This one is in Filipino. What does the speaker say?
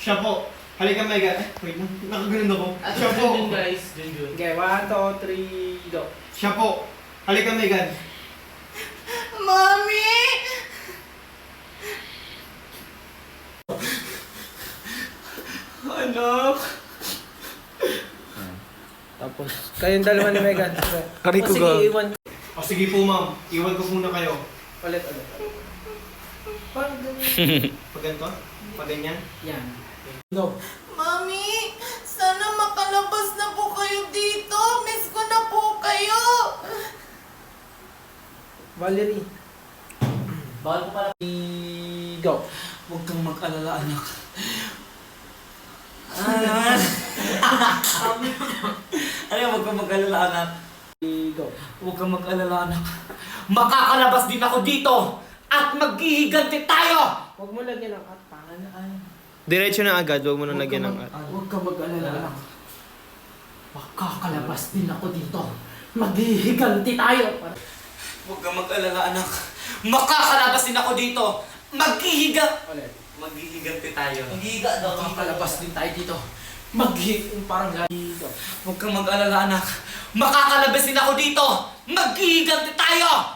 Siya po. Halika, Megan. Wait lang. Nakaganon ako. Siya po. Dun guys, dun. Okay, 1, 2, 3, go. Siya po. Halika, Megan. Mommy! Anak. Tapos, kayong dalawa ni Megan. Aray ko, Sige, God. iwan. O sige po, ma'am. Iwan ko muna kayo. Ulit. Parang ganyan. Pag ganito? Pag ganyan? Yan. Go. Mami, sana makalabas na po kayo dito. Miss ko na po kayo. Valerie. Bawal ko pala. Go. Huwag kang mag-alala, anak. Ano yung huwag kang mag-alala, anak? Go. Huwag kang mag-alala, anak. Makakalabas din ako dito! At maghihiganti tayo! Huwag mo lagyan ng at. Diretso na agad, huwag mo na lagyan ng at. Huwag kang mag-alala, anak. Makakalabas din ako dito. Maghihiganti tayo! Huwag kang mag-alala, anak. Makakalabas din ako dito. Ulit. Maghihiganti tayo. Magiga daw. Makakalabas din tayo dito. Parang gano'n. Go. Huwag kang mag-alala, anak. Makakalabas din ako dito. Maghihiganti tayo!